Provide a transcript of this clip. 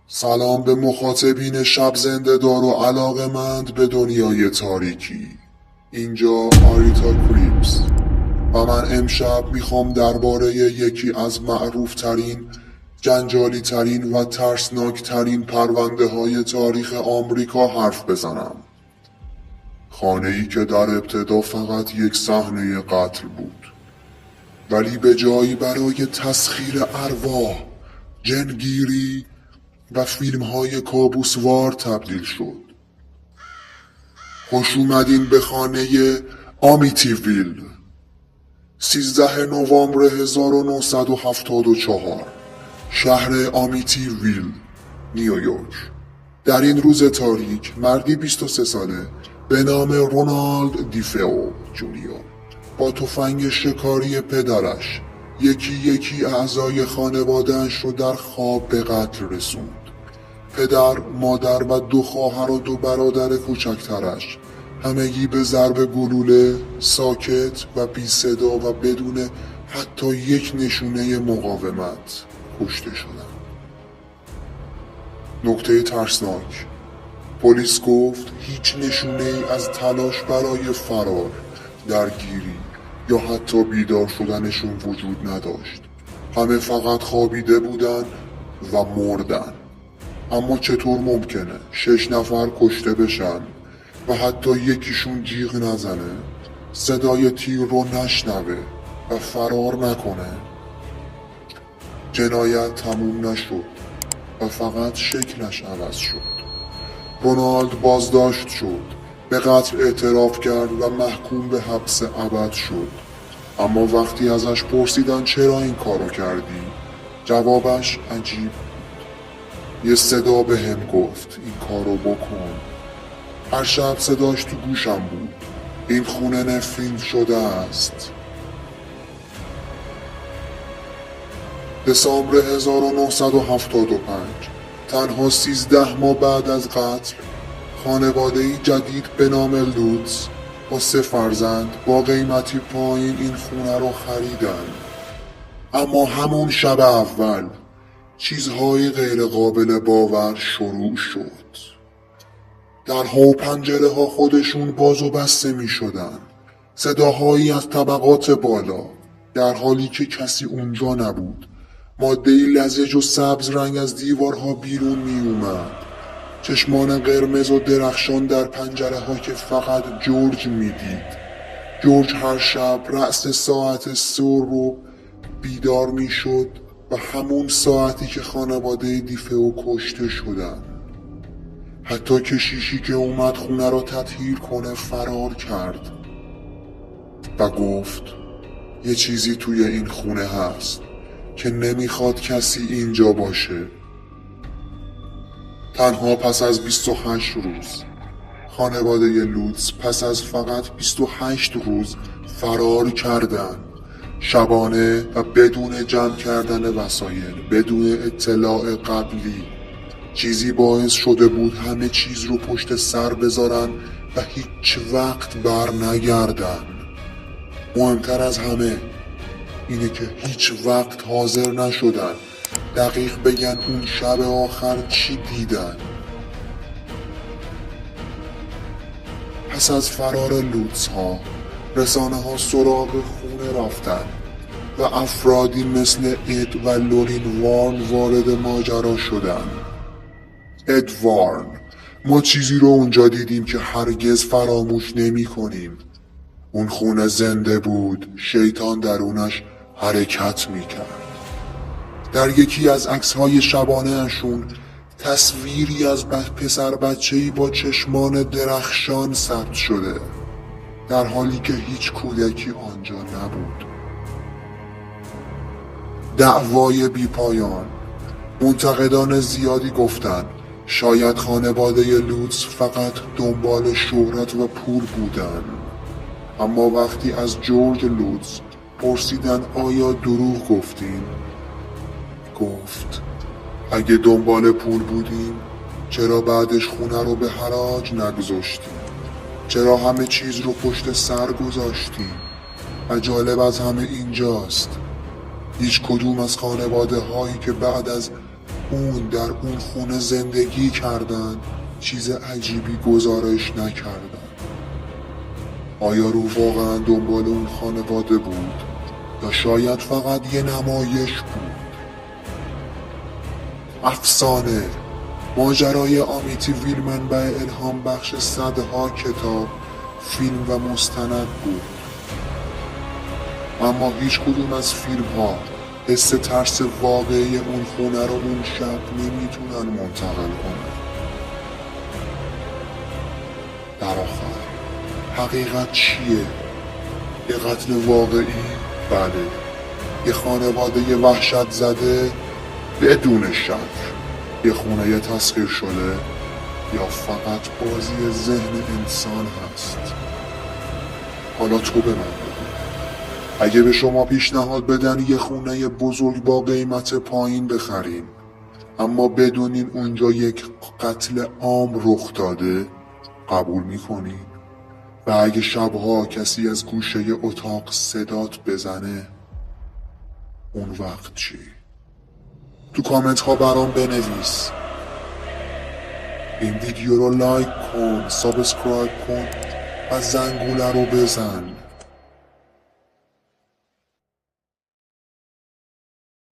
سلام به مخاطبین شب زنده دار و علاقه‌مند به دنیای تاریکی. اینجا آریتا کریپس و من امشب میخوام درباره یکی از معروف ترین، جنجالی ترین و ترسناک ترین پرونده های تاریخ آمریکا حرف بزنم. خانه‌ای که در ابتدا فقط یک صحنه قتل بود، ولی به جایی برای تسخیر ارواح، جنگیری و فیلم های کابوسوار تبدیل شد. خوش اومدین به خانه آمیتیویل. 13 نوامبر 1974 شهر آمیتیویل، نیویورک. در این روز تاریک مردی 23 ساله به نام رونالد دیفئو جونیور با تفنگ شکاری پدرش یکی اعضای خانواده‌اش رو در خواب به قتل رسوند. پدر، مادر و 2 خواهر و 2 برادر کوچکترش همگی به ضرب گلوله ساکت و بی صدا و بدون حتی یک نشونه مقاومت کشته شدند. نکته ترسناک: پلیس گفت هیچ نشونه ای از تلاش برای فرار، درگیری یا حتی بیدار شدنشون وجود نداشت. همه فقط خوابیده بودن و مردن. اما چطور ممکنه 6 نفر کشته بشن و حتی یکیشون جیغ نزنه، صدای تیر رو نشنوه و فرار نکنه؟ جنایت تموم نشد و فقط شکلش عوض شد. رونالد بازداشت شد، به قتل اعتراف کرد و محکوم به حبس ابد شد. اما وقتی ازش پرسیدن چرا این کارو کردی، جوابش عجیب. یه صدا به هم گفت این کارو بکن. هر شب صداش تو گوشم بود. این خونه نفرین شده است. دسامبر 1975 تنها 13 ماه بعد از قتل، خانواده‌ای جدید به نام لوتس با 3 فرزند با قیمتی پایین این خونه رو خریدن. اما همون شب اول چیزهای غیر قابل باور شروع شد. درها و پنجره ها خودشون باز و بسته می شدن. صداهایی از طبقات بالا، در حالی که کسی اونجا نبود. ماده‌ای لزج و سبز رنگ از دیوارها بیرون می اومد. چشمان قرمز و درخشان در پنجره ها که فقط جورج می دید. جورج هر شب رأس ساعت 3 رو بیدار می شد و همون ساعتی که خانواده دیفئو کشته شدن. حتی کشیشی که اومد خونه را تطهیر کنه فرار کرد و گفت یه چیزی توی این خونه هست که نمیخواد کسی اینجا باشه. تنها پس از 28 روز خانواده لوتس پس از فقط 28 روز فرار کردن. شبانه و بدون جمع کردن وسایل، بدون اطلاع قبلی. چیزی باعث شده بود همه چیز رو پشت سر بذارن و هیچ وقت بر نگردن. مهمتر از همه اینه که هیچ وقت حاضر نشدن دقیق بگن اون شب آخر چی دیدن. پس از فرار لوتس ها، رسانه ها سراغ خونه رفتن و افرادی مثل اد و لورین وارن وارد ماجرا شدن. اد وارن: ما چیزی رو اونجا دیدیم که هرگز فراموش نمی کنیم. اون خونه زنده بود، شیطان درونش حرکت می کرد. در یکی از عکس‌های شبانه اشون تصویری از پسر بچه‌ای با چشمان درخشان ثبت شده، در حالی که هیچ کودکی آنجا نبود. دعوای بی پایان. منتقدان زیادی گفتند شاید خانواده لوتس فقط دنبال شهرت و پول بودن. اما وقتی از جورج لوتس پرسیدن آیا دروغ گفتین، گفت اگه دنبال پول بودیم چرا بعدش خونه رو به حراج نگذاشتیم؟ چرا همه چیز رو پشت سر گذاشتیم؟ و جالب از همه اینجاست هیچ کدوم از خانواده هایی که بعد از اون در اون خونه زندگی کردن چیز عجیبی گزارش نکردن. آیا رو واقعا دنبال اون خانواده بود یا شاید فقط یه نمایش بود؟ افسانه ماجرای آمیتی ویل منبع الهام بخش صدها کتاب، فیلم و مستند بود. اما هیچ کدوم از فیلم ها حس ترس واقعی اون خونه رو اون شب نمیتونن منتقل کنن. در آخر حقیقت چیه؟ یه قتل واقعی؟ بله. یه خانواده وحشت زده؟ بدون شک. یه خونه تسخیر شده؟ یا فقط بازی ذهن انسان هست؟ حالا تو به من بگو، اگه به شما پیشنهاد بدن یه خونه بزرگ با قیمت پایین بخرین اما بدونین اونجا یک قتل عام رخ داده، قبول میکنین؟ و اگه شبها کسی از گوشه اتاق صدات بزنه، اون وقت چی؟ تو کامنت ها برام بنویس. این ویدیو رو لایک کن، سابسکرایب کن و زنگوله رو بزن.